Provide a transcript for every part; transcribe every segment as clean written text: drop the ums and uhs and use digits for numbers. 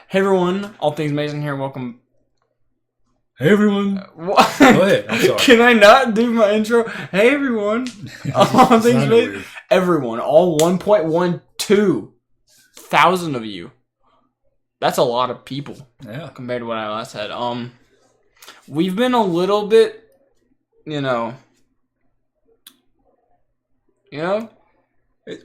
Hey everyone, All Things Amazing here. Welcome. Hey everyone. What? Go ahead. I'm sorry. Can I not do my intro? Hey everyone. All Things Amazing. Weird. Everyone. All 1.12 thousand of you. That's a lot of people. Yeah. Compared to what I last had. We've been a little bit,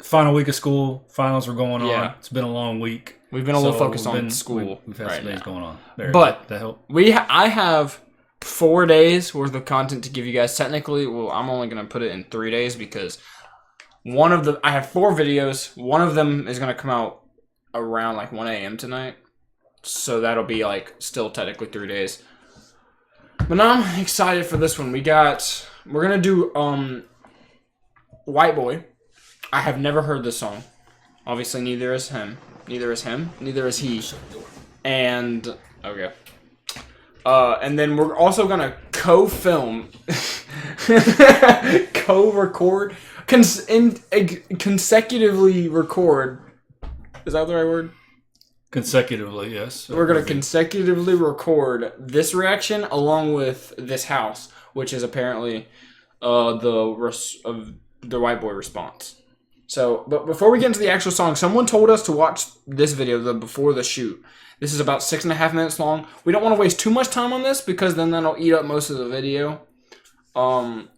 Final week of school. Finals are going on. Yeah. It's been a long week. We've been a little focused on school. We've had some things going on. But that help. I have 4 days worth of content to give you guys. Technically, I'm only going to put it in 3 days because I have 4 videos. One of them is going to come out around like 1 a.m. tonight. So that'll be like still technically 3 days. But now I'm excited for this one. We're going to do White Boy. I have never heard this song. Obviously, neither is him. Neither is him. Neither is he. And okay. And then we're also gonna co-film, co-record, consecutively record. Is that the right word? Consecutively, yes. We're gonna consecutively record this reaction along with this house, which is apparently the White Boy response. So, but before we get into the actual song, someone told us to watch this video before the shoot. This is about 6.5 minutes long. We don't want to waste too much time on this because then that'll eat up most of the video. So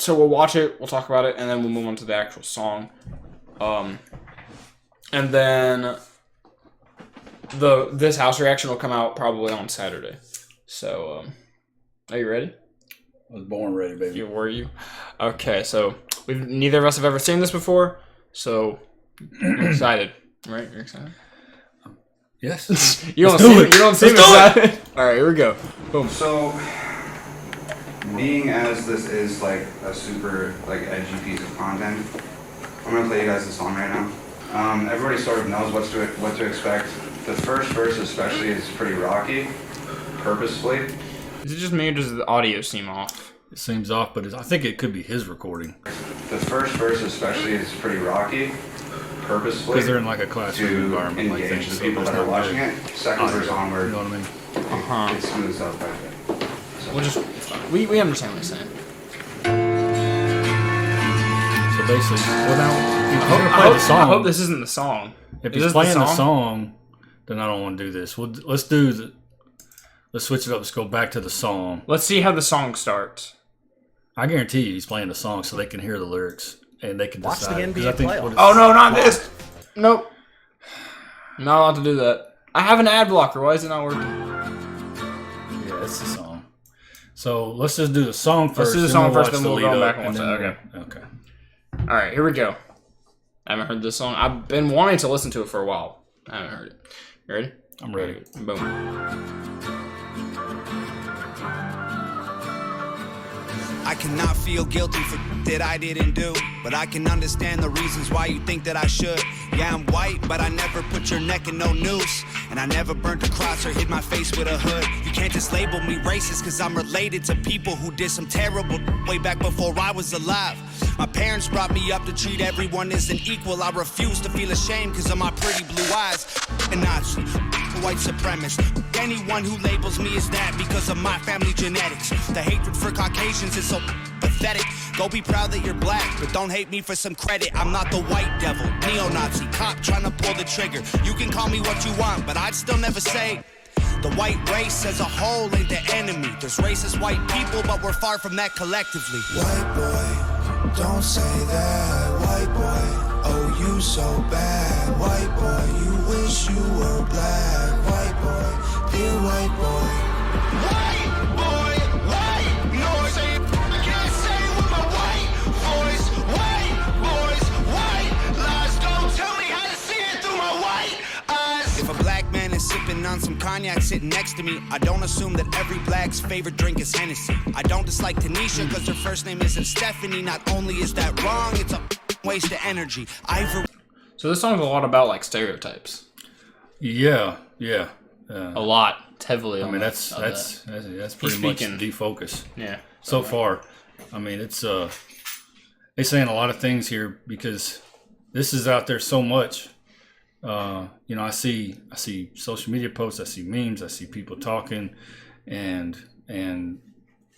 we'll watch it, we'll talk about it, and then we'll move on to the actual song. And then this house reaction will come out probably on Saturday. So, are you ready? I was born ready, baby. Were you? Okay, so neither of us have ever seen this before, so I'm excited. Right? You're excited? Yes. You don't seem excited. All right, here we go. Boom. So, being as this is like a super edgy piece of content, I'm gonna play you guys the song right now. Everybody sort of knows what to expect. The first verse especially is pretty rocky, purposefully. Is it just me or does the audio seem off? It seems off, but I think it could be his recording. The first verse especially is pretty rocky, purposefully. Because they're in like a classroom environment. Engage the people that are watching it. Second verse onward, you know what I mean? it smooths out quite a bit. So, We understand what you're saying. So basically, I hope this isn't the song. If he's playing the song, then I don't want to do this. Let's switch it up. Let's go back to the song. Let's see how the song starts. I guarantee you he's playing the song so they can hear the lyrics and they can decide. Watch the NBA playoffs. Oh, no, not this. Nope. Not allowed to do that. I have an ad blocker. Why is it not working? Yeah, that's the song. So let's just do the song first. Let's do the song first, then we'll go back and watch it. Okay. Okay. All right, here we go. I haven't heard this song. I've been wanting to listen to it for a while. I haven't heard it. You ready? I'm ready. Boom. I cannot feel guilty for that I didn't do, but I can understand the reasons why you think that I should. Yeah, I'm white, but I never put your neck in no noose, and I never burnt a cross or hid my face with a hood. You can't just label me racist cause I'm related to people who did some terrible way back before I was alive. My parents brought me up to treat everyone as an equal. I refuse to feel ashamed cause of my pretty blue eyes. And Nazi, white supremacist. Anyone who labels me as that because of my family genetics. The hatred for Caucasians is so pathetic. Go be proud that you're black, but don't hate me for some credit. I'm not the white devil, neo-Nazi, cop trying to pull the trigger. You can call me what you want, but I'd still never say the white race as a whole ain't the enemy. There's racist white people, but we're far from that collectively. White boy, don't say that. White boy, oh you so bad. White boy, you wish you were black. White boy, dear white boy. White boy, white noise. I can't say with my white voice. White boys, white lies. Don't tell me how to see it through my white eyes. If a black man is sipping on some cognac sitting next to me, I don't assume that every black's favorite drink is Hennessy. I don't dislike Tanisha because her first name isn't Stephanie. Not only is that wrong, it's a waste of energy. So this song's a lot about like stereotypes. Yeah. A lot. It's heavily. I mean, that's pretty much the focus. Yeah. So far, I mean, it's they're saying a lot of things here because this is out there so much You know, I see social media posts, I see memes, I see people talking, and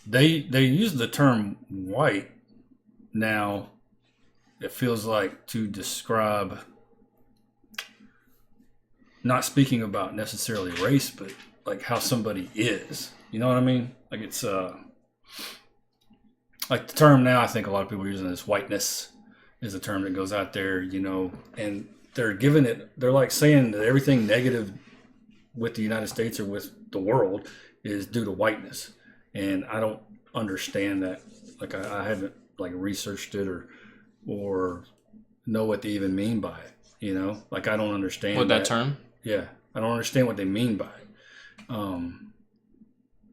they use the term white now. It feels like to describe, not speaking about necessarily race, but like how somebody is. You know what I mean? Like it's like the term now. I think a lot of people are using this whiteness is a term that goes out there. You know, and they're giving it. They're like saying that everything negative with the United States or with the world is due to whiteness, and I don't understand that. Like I haven't like researched it or know what they even mean by it. You know, like I don't understand What that term? Yeah, I don't understand what they mean by it.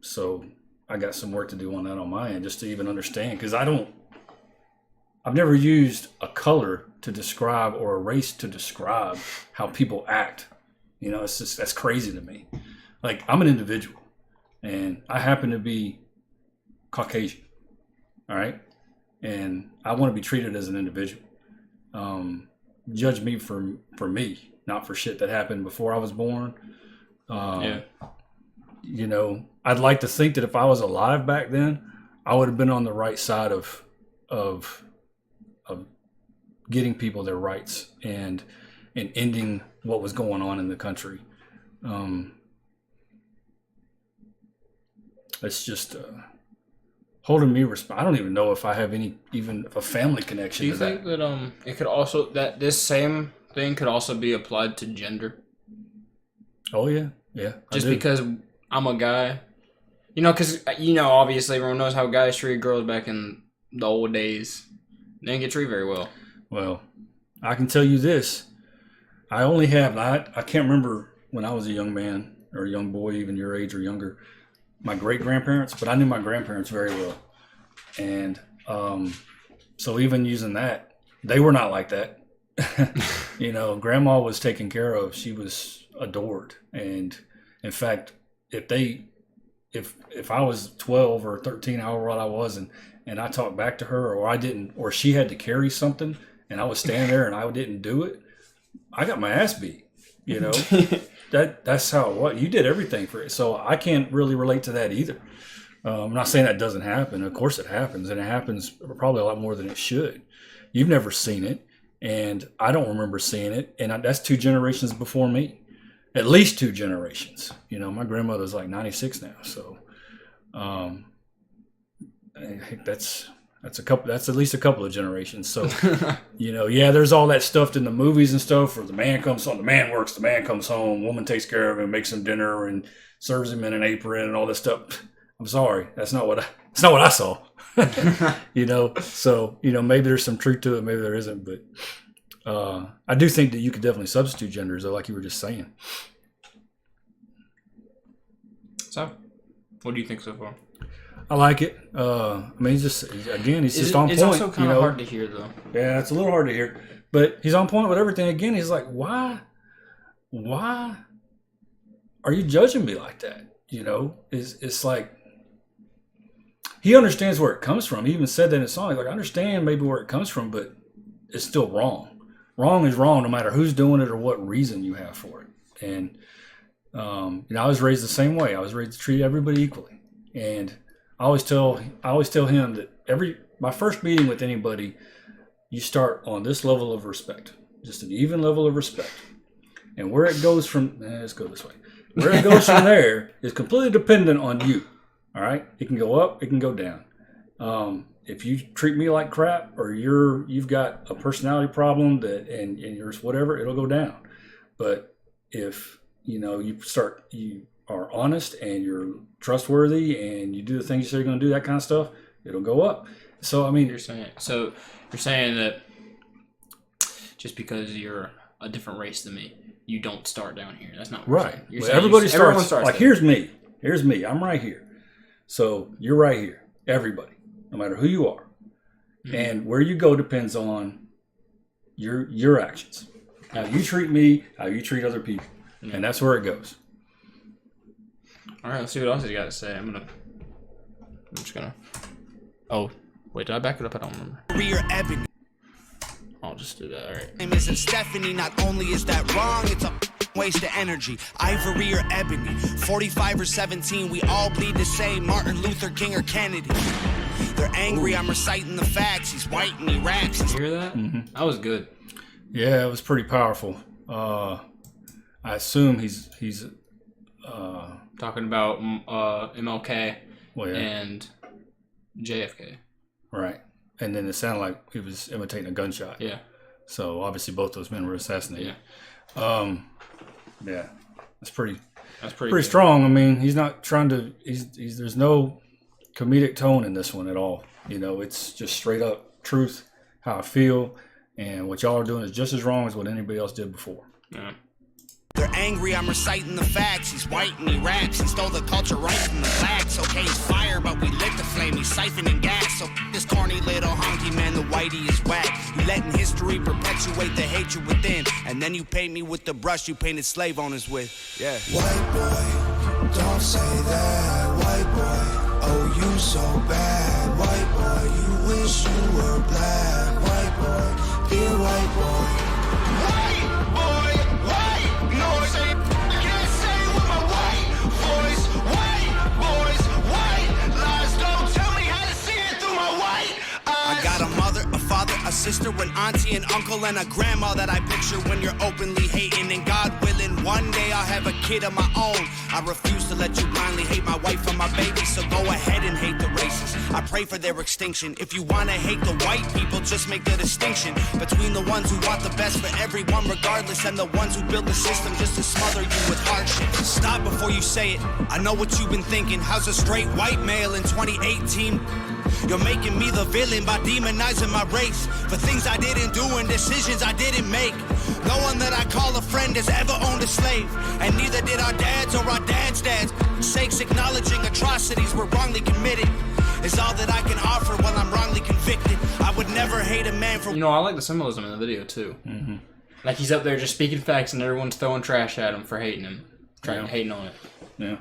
So I got some work to do on that on my end, just to even understand, because I've never used a color to describe or a race to describe how people act. You know, it's just, that's crazy to me. Like, I'm an individual, and I happen to be Caucasian, all right? And I want to be treated as an individual. Judge me for me, not for shit that happened before I was born. Yeah. You know, I'd like to think that if I was alive back then, I would have been on the right side of getting people their rights and ending what was going on in the country. It's just holding me responsible. I don't even know if I have even a family connection. Do you think that it could also, that this same thing could also be applied to gender? Oh yeah, Just because I'm a guy, you know, because you know, obviously everyone knows how guys treated girls back in the old days. They didn't get treated very well. Well, I can tell you this. I only have, I can't remember when I was a young man or a young boy, even your age or younger, my great-grandparents, but I knew my grandparents very well. And so even using that, they were not like that. You know, grandma was taken care of. She was adored. And in fact, if I was 12 or 13, however old I was, and I talked back to her, or I didn't, or she had to carry something and I was standing there and I didn't do it, I got my ass beat, you know. That's how what you did everything for it. So I can't really relate to that either. I'm not saying that doesn't happen. Of course it happens, and it happens probably a lot more than it should. You've never seen it, and I don't remember seeing it, and that's 2 generations before me, at least 2 generations. You know, my grandmother's like 96 now, so I think that's at least a couple of generations. So, you know, yeah, there's all that stuff in the movies and stuff where the man comes home, the man works, the man comes home, woman takes care of him, makes him dinner and serves him in an apron and all this stuff. I'm sorry, that's not what I saw. You know, so, you know, maybe there's some truth to it, maybe there isn't, but I do think that you could definitely substitute genders, though, like you were just saying. So, what do you think so far? I like it. I mean, he's just on point. It's also kind of hard to hear, though. Yeah, it's a little hard to hear, but he's on point with everything. Again, he's like, why are you judging me like that? You know, it's like he understands where it comes from. He even said that in his song. He's like, I understand maybe where it comes from, but it's still wrong. Wrong is wrong, no matter who's doing it or what reason you have for it. And you know, I was raised the same way. I was raised to treat everybody equally, and I always tell him that my first meeting with anybody, you start on this level of respect, just an even level of respect, and where it goes from let's go this way. Where it goes from there is completely dependent on you. All right, it can go up, it can go down. If you treat me like crap, or you've got a personality problem and you're whatever, it'll go down. But if you know you are honest and you're trustworthy and you do the things you say you're going to do, that kind of stuff, it'll go up. So I mean, you're saying that just because you're a different race than me, you don't start down here. That's not what right. You're saying. Everybody starts like there. here's me. I'm right here. So you're right here. Everybody, no matter who you are, and where you go depends on your actions, how you treat me, how you treat other people, and that's where it goes. All right, let's see what else he's got to say. I'm just gonna. Oh, wait, did I back it up? I don't remember. Career ebony. I'll just do that. All right. Name isn't Stephanie. Not only is that wrong, it's a waste of energy. Ivory or ebony, 45 or 17, we all bleed the same. Martin Luther King or Kennedy. They're angry, I'm reciting the facts. He's white and he raps. You hear that? That was good. Yeah, it was pretty powerful. I assume he's Talking about MLK well, yeah, and JFK. right. And then it sounded like he was imitating a gunshot. Yeah. So obviously both those men were assassinated. Yeah. Yeah, that's pretty Pretty good. strong. I mean, he's not trying to. He's there's no comedic tone in this one at all. You know, it's just straight up truth, how I feel, and what y'all are doing is just as wrong as what anybody else did before. Yeah. They're angry, I'm reciting the facts. He's white and he raps. He stole the culture right from the blacks. Okay, he's fire, but we lit the flame. He's siphoning gas. So this corny little honky man, the whitey is whack. You letting history perpetuate the hatred within. And then you paint me with the brush you painted slave owners with. Yeah. White boy, don't say that. White boy, oh you so bad. White boy, you wish you were black. White boy, dear white boy. White boy, white noise. I can't say with my white voice. White boys, white lies. Don't tell me how to see it through my white eyes. I got a mother, a father, a sister, an auntie, an uncle, and a grandma that I picture when you're openly hating. And God willing, one day I'll have a kid of my own. I refuse to let you blindly hate my wife and my baby, so go ahead and hate the races. I pray for their extinction. If you wanna hate the white people, just make the distinction between the ones who want the best for everyone regardless and the ones who build the system just to smother you with hardship. Stop before you say it. I know what you've been thinking. How's a straight white male in 2018? You're making me the villain by demonizing my race for things I didn't do and decisions I didn't make. No one that I call a friend has ever owned a slave, and neither did our dads or our dads' dads. Sakes acknowledging atrocities were wrongly committed is all that I can offer while I'm wrongly convicted. I would never hate a man for. You know, I like the symbolism in the video too. Mm-hmm. Like he's up there just speaking facts, and everyone's throwing trash at him for hating him, hating on it. Yeah.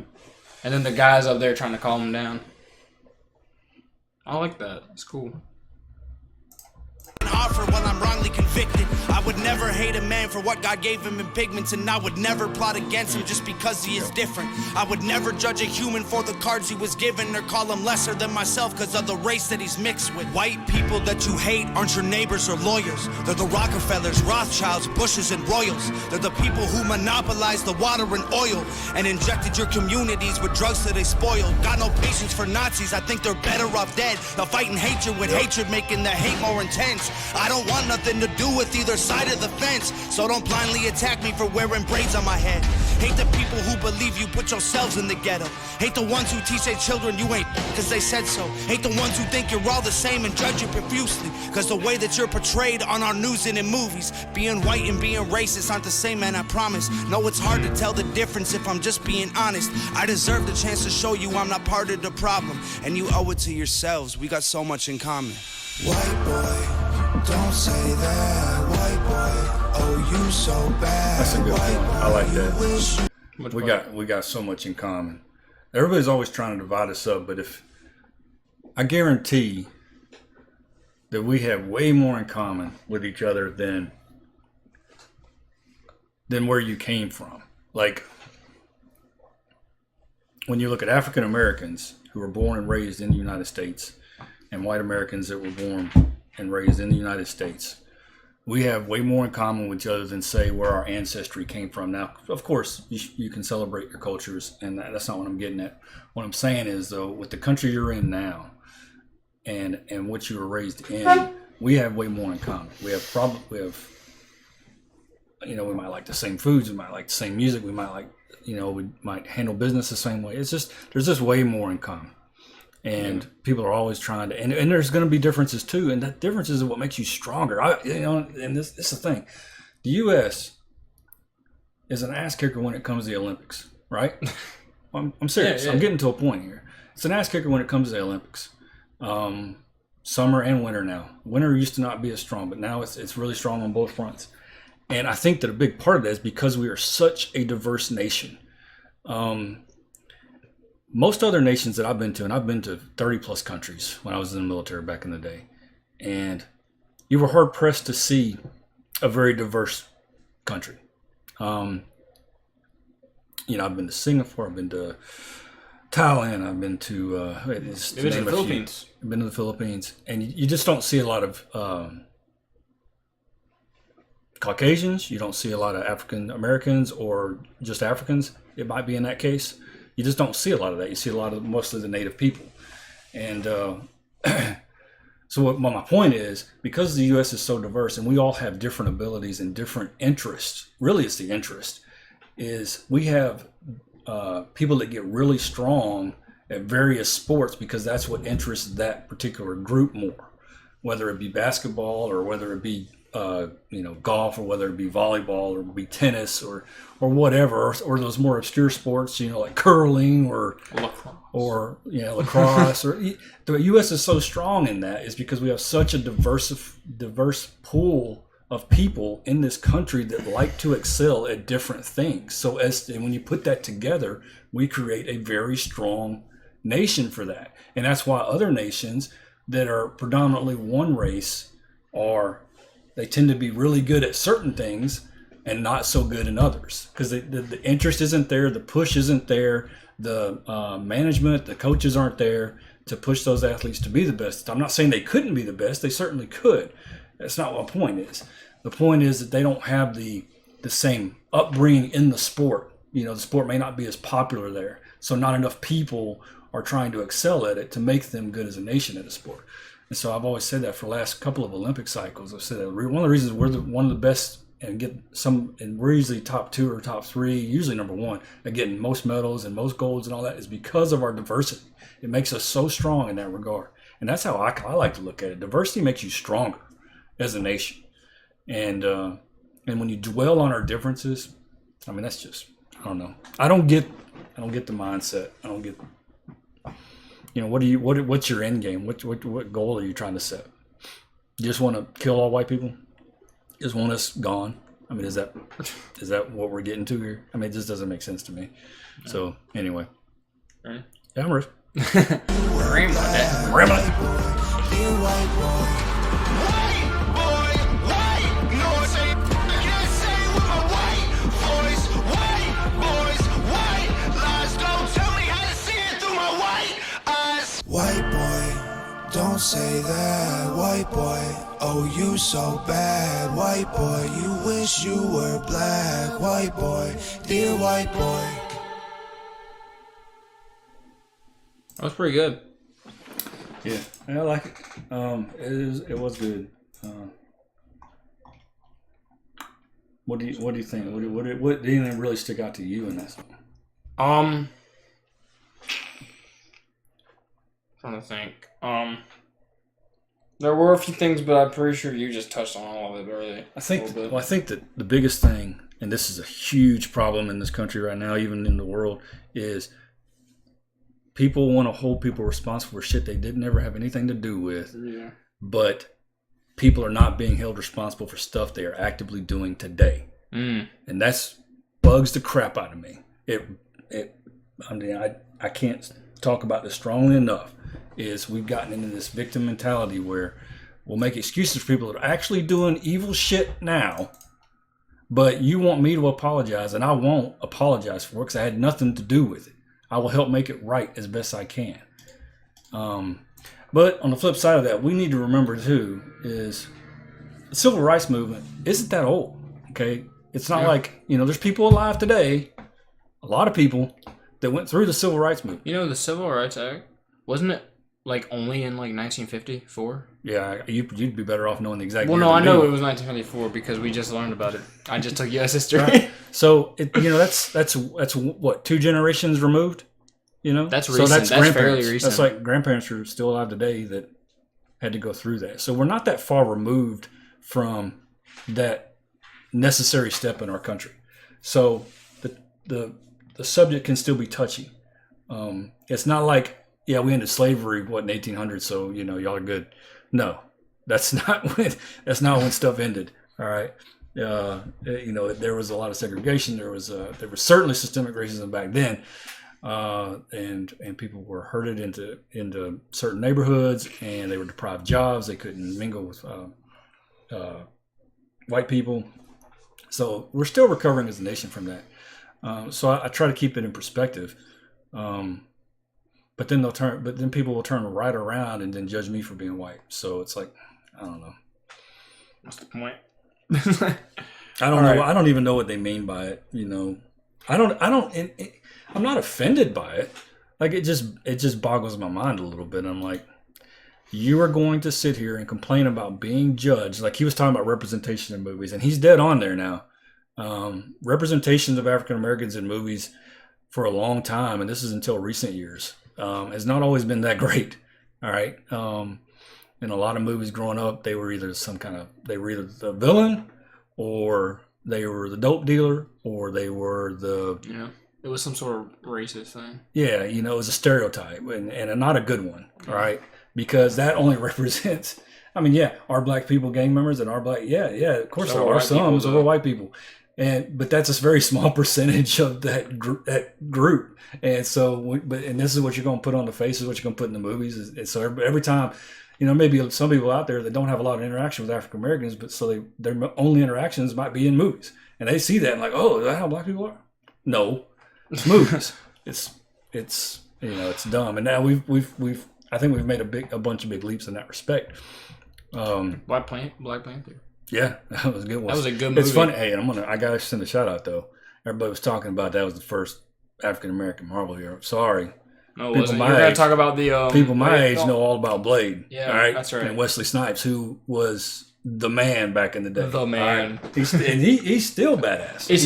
And then the guys up there trying to calm him down. I like that. It's cool. Offer while I'm wrongly convicted. I would never hate a man for what God gave him in pigments, and I would never plot against him just because he is different. I would never judge a human for the cards he was given or call him lesser than myself because of the race that he's mixed with. White people that you hate aren't your neighbors or lawyers. They're the Rockefellers, Rothschilds, Bushes, and Royals. They're the people who monopolized the water and oil and injected your communities with drugs that they spoiled. Got no patience for Nazis, I think they're better off dead. They'll fight in hatred with hatred, making the hate more intense. I don't want nothing to do with either side of the fence, so don't blindly attack me for wearing braids on my head. Hate the people who believe you put yourselves in the ghetto. Hate the ones who teach their children you ain't cause they said so. Hate the ones who think you're all the same and judge you profusely cause the way that you're portrayed on our news and in movies. Being white and being racist aren't the same, man, I promise. No, it's hard to tell the difference if I'm just being honest. I deserve the chance to show you I'm not part of the problem, and you owe it to yourselves. We got so much in common. White boy, don't say that. White boy, oh you so bad. That's a good White point. boy, I like you that. wish you We got so much in common. Everybody's always trying to divide us up, but if I guarantee that we have way more in common with each other than where you came from. Like when you look at African Americans who were born and raised in the United States and white Americans that were born and raised in the United States, we have way more in common with each other than say where our ancestry came from. Now, of course, you can celebrate your cultures, and that's not what I'm getting at. What I'm saying is, though, with the country you're in now and what you were raised in, we have way more in common. We might like the same foods, we might like the same music, we might handle business the same way. It's just, there's just way more in common. And people are always trying to, and there's going to be differences too. And that difference is what makes you stronger. And this is the thing. The U.S. is an ass kicker when it comes to the Olympics, right? I'm serious. Yeah. I'm getting to a point here. It's an ass kicker when it comes to the Olympics. Summer and winter now. Winter used to not be as strong, but now it's really strong on both fronts. And I think that a big part of that is because we are such a diverse nation. Most other nations that I've been to, and I've been to 30 plus countries when I was in the military back in the day, and you were hard pressed to see a very diverse country. I've been to Singapore, I've been to Thailand, I've been to the Philippines. I've been to the Philippines, and you just don't see a lot of Caucasians. You don't see a lot of African Americans or just Africans. It might be in that case. You just don't see a lot of that. You see a lot of mostly the native people, and so what my point is, because the U.S. is so diverse and we all have different abilities and different interests. Really, it's the interest. Is we have people that get really strong at various sports because that's what interests that particular group more, whether it be basketball or whether it be golf or whether it be volleyball or it be tennis or whatever, or those more obscure sports, like curling or lacrosse. Or the U.S. is so strong in that is because we have such a diverse pool of people in this country that like to excel at different things. So and when you put that together, we create a very strong nation for that. And that's why other nations that are predominantly one race they tend to be really good at certain things and not so good in others, because the interest isn't there, the push isn't there, the management, the coaches aren't there to push those athletes to be the best. I'm not saying they couldn't be the best, they certainly could. That's not what the point is. The point is that they don't have the same upbringing in the sport. The sport may not be as popular there, so not enough people are trying to excel at it to make them good as a nation at a sport. And so I've always said that for the last couple of Olympic cycles. I've said that one of the reasons we're one of the best and we're usually top 2 or top 3, usually number 1, at getting most medals and most golds and all that is because of our diversity. It makes us so strong in that regard. And that's how I like to look at it. Diversity makes you stronger as a nation. And when you dwell on our differences, that's just, I don't know. I don't get the mindset. I don't get, what's your end game? What goal are you trying to set? You just want to kill all white people? Just want us gone? Is that what we're getting to here? It just doesn't make sense to me. Yeah. So anyway. Right. Yeah, I'm ready. White boy, don't say that. White boy, oh you so bad. White boy, you wish you were black. White boy, dear white boy. That was pretty good. Yeah, I like it. It was good. What do you think? What didn't really stick out to you in that song? Trying to think. There were a few things, but I'm pretty sure you just touched on all of it earlier. I think that the biggest thing, and this is a huge problem in this country right now, even in the world, is people want to hold people responsible for shit they didn't ever have anything to do with. Yeah. But people are not being held responsible for stuff they are actively doing today. And that's bugs the crap out of me. I can't talk about this strongly enough. Is we've gotten into this victim mentality where we'll make excuses for people that are actually doing evil shit now, but you want me to apologize, and I won't apologize for it because I had nothing to do with it. I will help make it right as best I can. But on the flip side of that, we need to remember too is the civil rights movement isn't that old. Okay, it's not like there's people alive today, a lot of people that went through the civil rights movement. The Civil Rights Act, wasn't it only in 1954? Yeah, you'd be better off knowing the exact. Well, no, I know it was 1954 because we just learned about it. I just took U.S. history. Right. So that's what, 2 generations removed. That's recent. So that's fairly recent. That's like grandparents are still alive today that had to go through that. So we're not that far removed from that necessary step in our country. So the subject can still be touchy. It's not like, we ended slavery in 1800s, so y'all are good. No, that's not when stuff ended. All right, there was a lot of segregation. There was certainly systemic racism back then, and people were herded into certain neighborhoods, and they were deprived jobs. They couldn't mingle with white people. So we're still recovering as a nation from that. So I try to keep it in perspective. But then people will turn right around and then judge me for being white. So it's like, I don't know. What's the point? I don't know. Right. I don't even know what they mean by it. You know, I'm not offended by it. Like it just boggles my mind a little bit. I'm like, you are going to sit here and complain about being judged. Like he was talking about representation in movies, and he's dead on there now. Representations of African Americans in movies for a long time, and this is until recent years, has not always been that great. All right. In a lot of movies growing up, they were either the villain, or they were the dope dealer, or they were the... Yeah, it was some sort of racist thing. Yeah, you know, it was a stereotype, and not a good one, all right? Because that only represents... I mean, yeah, are black people gang members, and are black... Yeah, of course there are some. So are white people. But that's a very small percentage of that group. And so, and this is what you're going to put on the faces, what you're going to put in the movies. And so every time... You know, maybe some people out there that don't have a lot of interaction with African Americans, but so their only interactions might be in movies, and they see that and like, oh, is that how black people are? No, it's movies. it's you know, it's dumb. And now I think we've made a bunch of big leaps in that respect. Black Panther. Yeah, that was a good one. That was a good movie. It's funny. Hey, I gotta send a shout out though. Everybody was talking about that was the first African American Marvel hero. Sorry. No, it wasn't. You're going to talk about the... people my age know all about Blade. Yeah, all right? That's right. And Wesley Snipes, who was the man back in the day. The man. Right? He's still badass. Is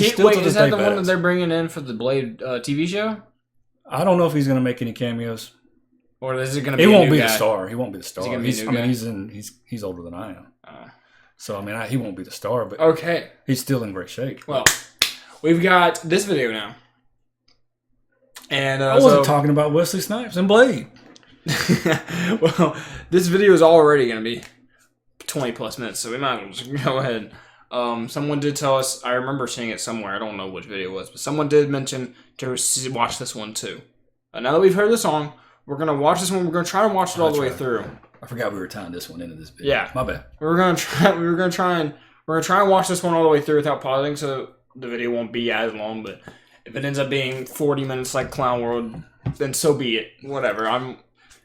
that the one that they're bringing in for the Blade TV show? I don't know if he's going to make any cameos. Or is it going to be He won't be the star. He won't be the star. He's older than I am. So, I mean, he won't be the star, but okay. He's still in great shape. Well, we've got this video now. And I wasn't talking about Wesley Snipes and Blade. Well, this video is already going to be 20 plus minutes, so we might as well just go ahead. Someone did tell us, I remember seeing it somewhere, I don't know which video it was, but someone did mention to watch this one too. Now that we've heard the song, we're going to watch this one. We're going to try and watch it all the way through. I forgot we were tying this one into this video. Yeah. My bad. We're going to try and watch this one all the way through without pausing, so the video won't be as long, but if it ends up being 40 minutes like Clown World, then so be it. Whatever.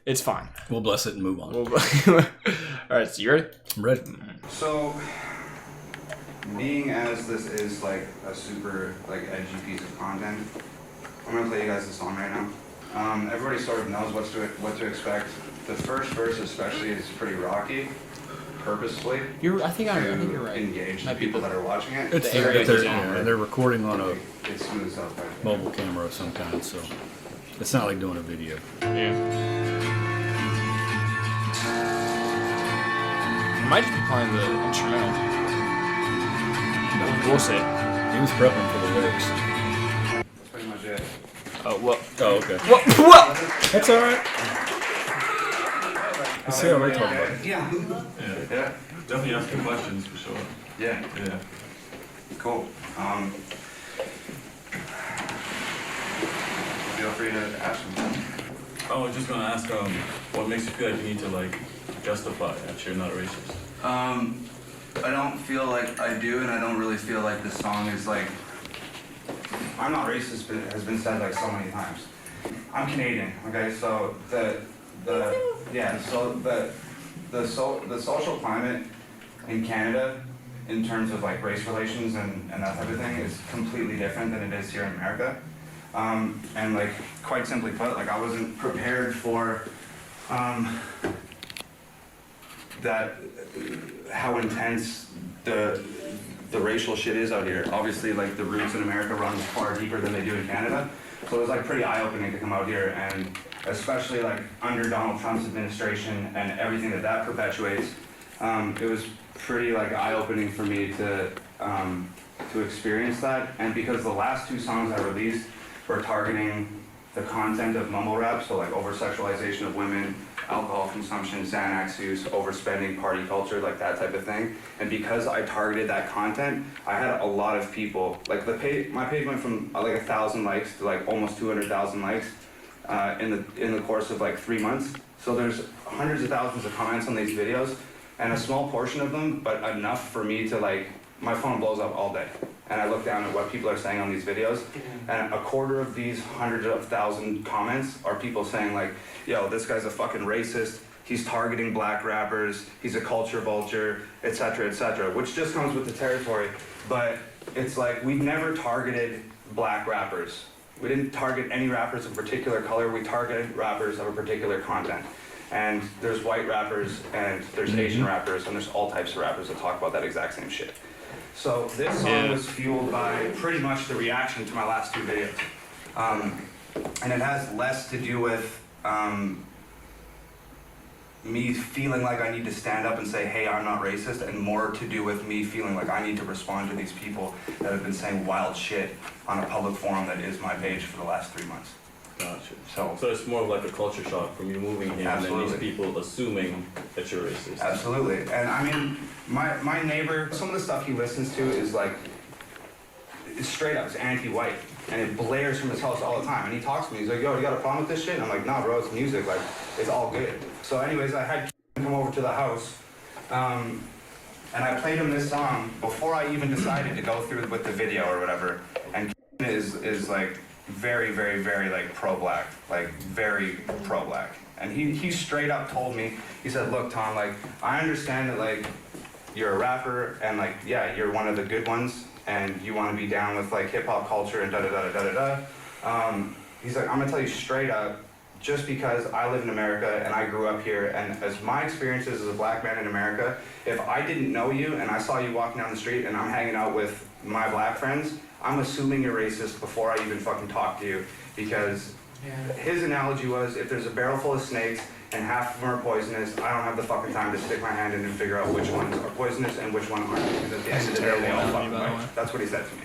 It's fine. We'll bless it and move on. All right, so you ready? I'm ready. So, being as this is like a super edgy piece of content, I'm gonna play you guys the song right now. Everybody sort of knows what to expect. The first verse especially is pretty rocky, purposefully. I think you're right. Engage the people that are watching it. It's they're recording on a mobile camera of some kind, so it's not like doing a video. Yeah. You might just be playing the instrumental. We'll see. He was prepping for the lyrics. That's pretty much it. Oh, well. Oh, okay. What? That's all right. Let's see how they talk about it. Yeah. Definitely ask some questions for sure. Yeah. Cool. Feel free to ask them. I was just gonna ask, what makes you feel like you need to justify that you're not racist? I don't feel like I do, and I don't really feel like this song is I'm not racist, but it has been said so many times. I'm Canadian, okay? So the social climate in Canada, in terms of race relations and that type of thing, is completely different than it is here in America. And quite simply put, I wasn't prepared for that how intense the racial shit is out here. Obviously, the roots in America runs far deeper than they do in Canada. So it was pretty eye-opening to come out here, and especially under Donald Trump's administration and everything that perpetuates, it was pretty eye-opening for me to experience that. And because the last two songs I released were targeting the content of mumble rap, so over-sexualization of women, alcohol consumption, Xanax use, overspending, party culture, that type of thing. And because I targeted that content, I had a lot of people, my page went from 1,000 likes to almost 200,000 likes in the course of 3 months. So there's hundreds of thousands of comments on these videos, and a small portion of them, but enough for me to like, my phone blows up all day. And I look down at what people are saying on these videos, and a quarter of these hundreds of thousand comments are people saying like, yo, this guy's a fucking racist, he's targeting black rappers, he's a culture vulture, etc., which just comes with the territory. But it's like, we've never targeted black rappers. We didn't target any rappers of particular color, we targeted rappers of a particular content. And there's white rappers, and there's Asian rappers, and there's all types of rappers that talk about that exact same shit. So this song was fueled by pretty much the reaction to my last two videos. And it has less to do with me feeling like I need to stand up and say, hey, I'm not racist, and more to do with me feeling like I need to respond to these people that have been saying wild shit on a public forum that is my page for the last 3 months. Gotcha. So it's more of like a culture shock from you moving here and then these Absolutely. people assuming that you're racist. Absolutely. And I mean, my neighbor, some of the stuff he listens to is like, it's straight up, it's anti-white. And it blares from his house all the time. And he talks to me, he's like, yo, you got a problem with this shit? And I'm like, nah, bro, it's music, like, it's all good. So anyways, I had come over to the house, and I played him this song before I even decided to go through with the video or whatever. And is like very, very, very like pro-black, like very pro-black. And he straight up told me, he said, look, Tom, like, I understand that like, you're a rapper and like, yeah, you're one of the good ones and you want to be down with like hip hop culture and da-da-da-da-da-da. He's like, I'm gonna tell you straight up, just because I live in America and I grew up here, and as my experiences as a black man in America, if I didn't know you and I saw you walking down the street and I'm hanging out with my black friends, I'm assuming you're racist before I even fucking talk to you, because his analogy was, if there's a barrel full of snakes and half of them are poisonous, I don't have the fucking time to stick my hand in and figure out which ones are poisonous and which ones aren't, because at the end of the day, they all fucking bite. That's what he said to me.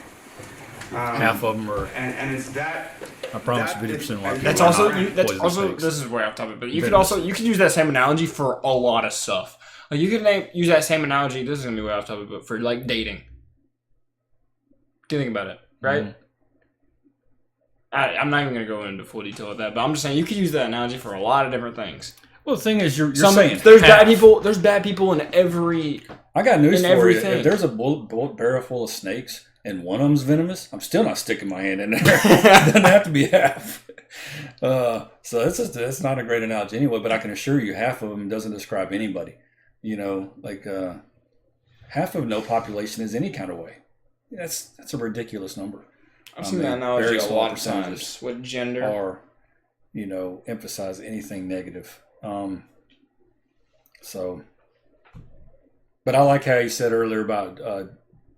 Half of them are. And it's that. I promise 50% of our That's people also are that's poison also snakes. this is way off topic, but you could Venomous. also you could use that same analogy for a lot of stuff. Like you could use that same analogy. This is gonna be way off topic, but for like dating. Do you think about it, right? Mhm. I'm not even gonna go into full detail with that, but I'm just saying you could use that analogy for a lot of different things. Well, the thing is, you're Some, saying there's half. bad people. There's bad people in every. I got news in for everything. you. If there's a bullet barrel full of snakes and one of them's venomous, I'm still not sticking my hand in there. It doesn't have to be half. So that's not a great analogy anyway. But I can assure you, half of them doesn't describe anybody. You know, like half of no population is any kind of way. That's a ridiculous number. I've seen that analogy very a small lot of percentages times with gender. Or, you know, emphasize anything negative. But I like how you said earlier about,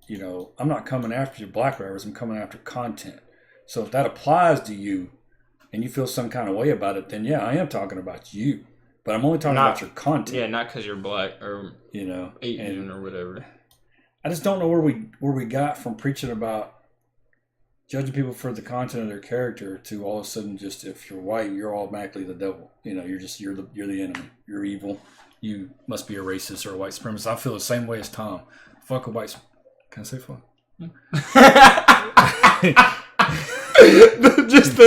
you know, I'm not coming after you black rappers, I'm coming after content. So if that applies to you and you feel some kind of way about it, then yeah, I am talking about you. But I'm only talking about your content. Yeah, not because you're black or You know, Asian or whatever. I just don't know where we got from preaching about judging people for the content of their character to all of a sudden just, if you're white, you're automatically the devil. You know, you're the enemy. You're evil. You must be a racist or a white supremacist. I feel the same way as Tom. Fuck a white. Can I say fuck? just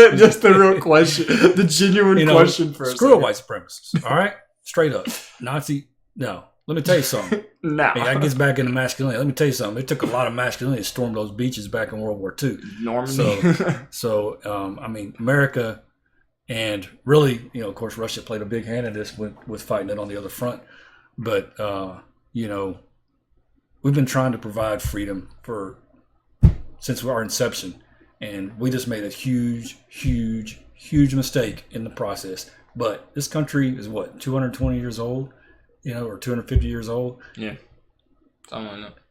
the real question, the genuine question for screw a white supremacist. All right, straight up Nazi. No, let me tell you something. No, Hey, that gets back into masculinity. Let me tell you something. It took a lot of masculinity to storm those beaches back in World War II. Normandy. So I mean, America, and really, you know, of course, Russia played a big hand in this with fighting it on the other front. But you know, we've been trying to provide freedom since our inception, and we just made a huge mistake in the process. But this country is what, 220 years old, you know, or 250 years old. Yeah, something like that.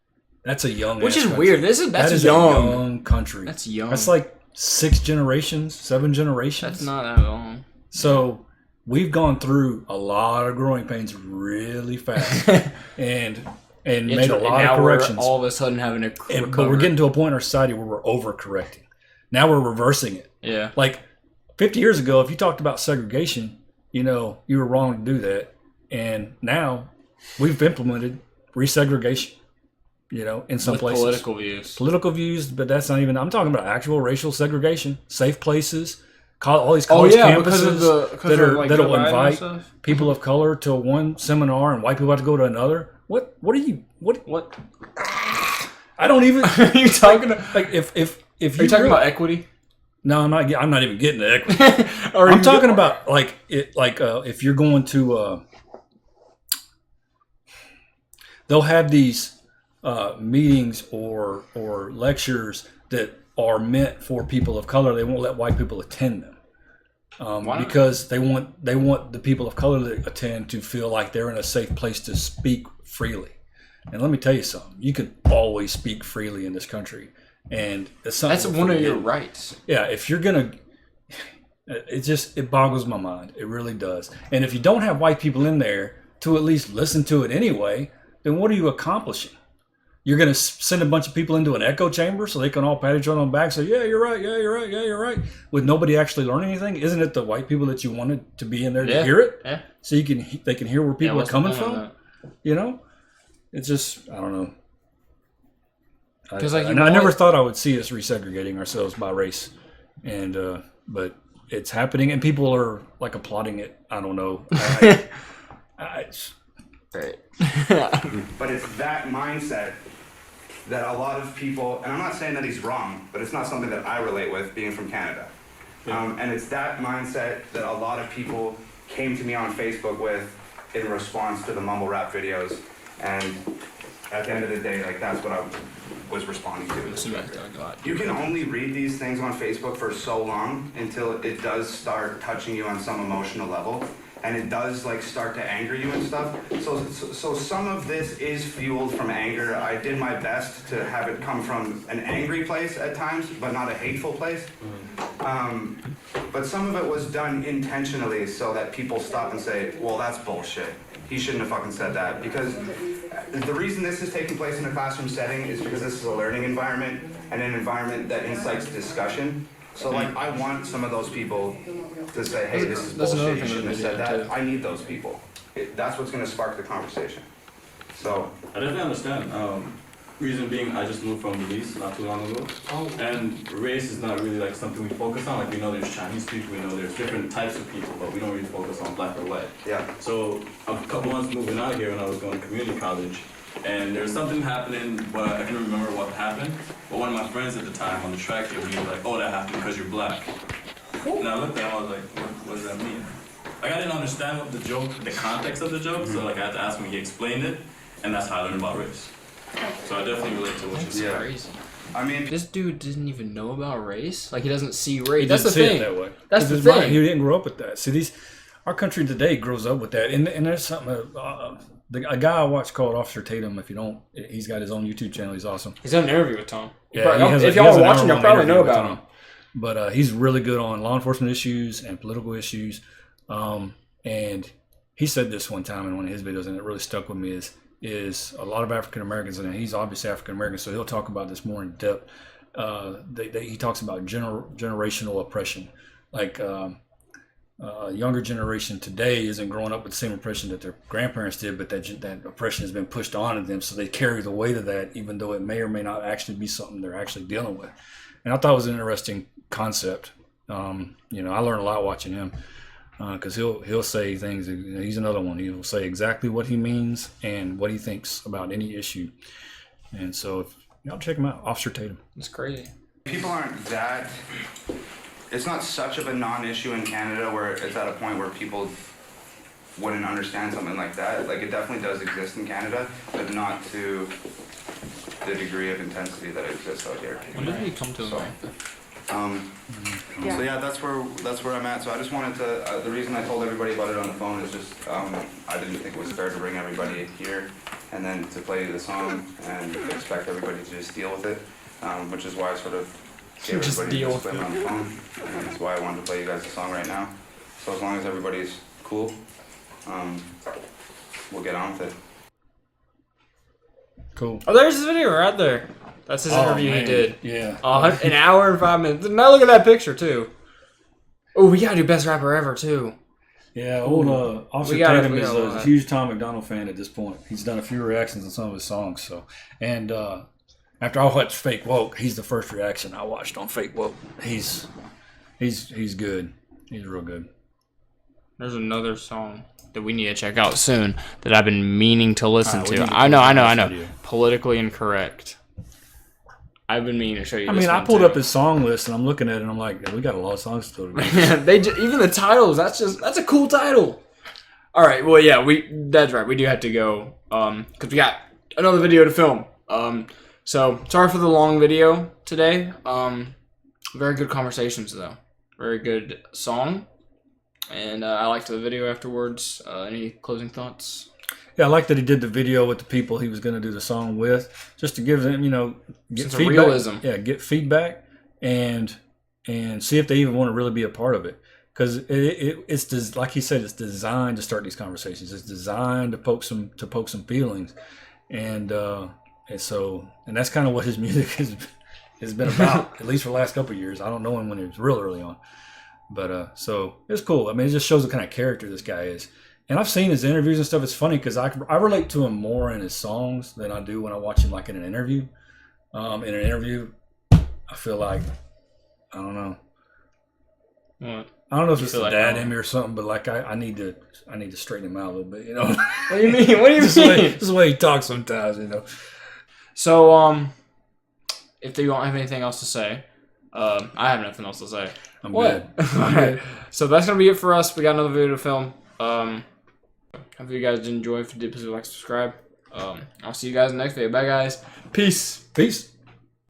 That's a young, Which is country. weird. That's young. young. A young country. That's young. That's like 6 generations, 7 generations. That's not that long. So we've gone through a lot of growing pains really fast, and made a lot of corrections. We're all of a sudden having to recover. But we're getting to a point in our society where we're overcorrecting. Now we're reversing it. Yeah. Like 50 years ago, if you talked about segregation, you know, you were wrong to do that. And now we've implemented resegregation, you know, in some With places. political views. Political views, but that's not even, I'm talking about actual racial segregation, safe places, all these college because campuses of the that'll Joe Biden and invite stuff? people of color to one seminar and white people have to go to another. What are you? What? I don't even. Are you talking? Like if Are you talking about equity? No, I'm not. I'm not even getting to equity. I'm talking about if you're going to, they'll have these meetings or lectures that are meant for people of color. They won't let white people attend them because they want the people of color that attend to feel like they're in a safe place to speak freely. And let me tell you something: you can always speak freely in this country, and it's something. That's one of your rights. Yeah, if you're gonna, it boggles my mind. It really does. And if you don't have white people in there to at least listen to it anyway, then what are you accomplishing? You're gonna send a bunch of people into an echo chamber so they can all pat each other on the back, and say, "Yeah, you're right. Yeah, you're right. Yeah, you're right," with nobody actually learning anything. Isn't it the white people that you wanted to be in there to hear it? Yeah. So they can hear where people are coming from. You know, it's just I don't know. I never thought I would see us resegregating ourselves by race, and but it's happening, and people are like applauding it. I don't know. Right. But it's that mindset that a lot of people, and I'm not saying that he's wrong, but it's not something that I relate with being from Canada. And it's that mindset that a lot of people came to me on Facebook with in response to the mumble rap videos. And at the end of the day, like that's what I was responding to. You can only read these things on Facebook for so long until it does start touching you on some emotional level. And it does like start to anger you and stuff. So some of this is fueled from anger. I did my best to have it come from an angry place at times, but not a hateful place. But some of it was done intentionally so that people stop and say, well, that's bullshit. He shouldn't have fucking said that. Because the reason this is taking place in a classroom setting is because this is a learning environment and an environment that incites discussion. So like I want some of those people to say, hey, this is bullshit, you shouldn't have said that. I need those people. That's what's gonna spark the conversation. So I definitely understand. Reason being, I just moved from Belize not too long ago. And race is not really like something we focus on. Like we know there's Chinese people, we know there's different types of people, but we don't really focus on black or white. yeah. So a couple months moving out here when I was going to community college, and there was something happening, but I can remember what happened. But one of my friends at the time on the track here, he was like, oh, that happened because you're black. And I looked at him, I was like, what does that mean? Like I didn't understand what the context of the joke, so like I had to ask him, he explained it, and that's how I learned about race. So I definitely relate to what you said. Crazy. I mean, This dude didn't even know about race. Like he doesn't see race. He That's the didn't see thing. it that way. That's the His mind, thing. he didn't grow up with that. See, our country today grows up with that, and there's something. A guy I watch called Officer Tatum. If you don't, he's got his own YouTube channel. He's awesome. He's done an interview with Tom. Yeah, If y'all are watching, you'll probably know about him. But he's really good on law enforcement issues and political issues. And he said this one time in one of his videos, and it really stuck with me. Is a lot of African Americans, and he's obviously African American, so he'll talk about this more in depth. He talks about generational oppression, like younger generation today isn't growing up with the same oppression that their grandparents did, but that oppression has been pushed onto them, so they carry the weight of that, even though it may or may not actually be something they're actually dealing with. And I thought it was an interesting concept. I learned a lot watching him. Because he'll say things. He's another one. He'll say exactly what he means and what he thinks about any issue. And so, y'all check him out, Officer Tatum. It's crazy. people aren't that. It's not such of a non-issue in Canada where it's at a point where people wouldn't understand something like that. Like, it definitely does exist in Canada, but not to the degree of intensity that exists out here. When did he come to America? So yeah, that's where I'm at. So I just wanted to. The reason I told everybody about it on the phone is just I didn't think it was fair to bring everybody here and then to play the song and expect everybody to just deal with it, which is why I sort of gave Just everybody deal a with disclaimer on the phone, and that's why I wanted to play you guys the song right now. So as long as everybody's cool, we'll get on with it. Cool. Oh, there's his video right there. That's his interview he did. Yeah. An hour and 5 minutes. Now look at that picture too. Oh, we gotta do best rapper ever too. Yeah, old Officer Tatum is a huge Tom MacDonald fan at this point. He's done a few reactions on some of his songs. So, and after I watched Fake Woke, he's the first reaction I watched on Fake Woke. He's good. He's real good. There's another song that we need to check out soon that I've been meaning to listen Alright, we to. need to I put it know. on this video. Politically incorrect. I've been meaning to show you. I this mean, I one pulled too. up his song list and I'm looking at it and I'm like, we got a lot of songs still to do. Even the titles. That's a cool title. All right. Well, yeah. That's right. We do have to go because we got another video to film. So sorry for the long video today. Very good conversations though. Very good song, and I liked the video afterwards. Any closing thoughts? Yeah, I like that he did the video with the people he was going to do the song with, just to give them, get Sense of feedback. realism. Yeah, get feedback and see if they even want to really be a part of it. Because it's like he said, it's designed to start these conversations. It's designed to poke some feelings, and that's kind of what his music has been about, at least for the last couple of years. I don't know him when he was real early on, but so it's cool. I mean, it just shows the kind of character this guy is. And I've seen his interviews and stuff. It's funny because I relate to him more in his songs than I do when I watch him like in an interview. In an interview, I feel like, I don't know. What? I don't know if it's feel the like dad how? in me or something, but like I need to straighten him out a little bit, What do you mean? What do you Just mean? this is the way he talks sometimes, So, if they don't have anything else to say, I have nothing else to say. I'm What? good. Alright. So that's gonna be it for us. We got another video to film. Hope you guys did enjoy. If you did, please like, subscribe. I'll see you guys in the next video. Bye, guys. Peace. Peace.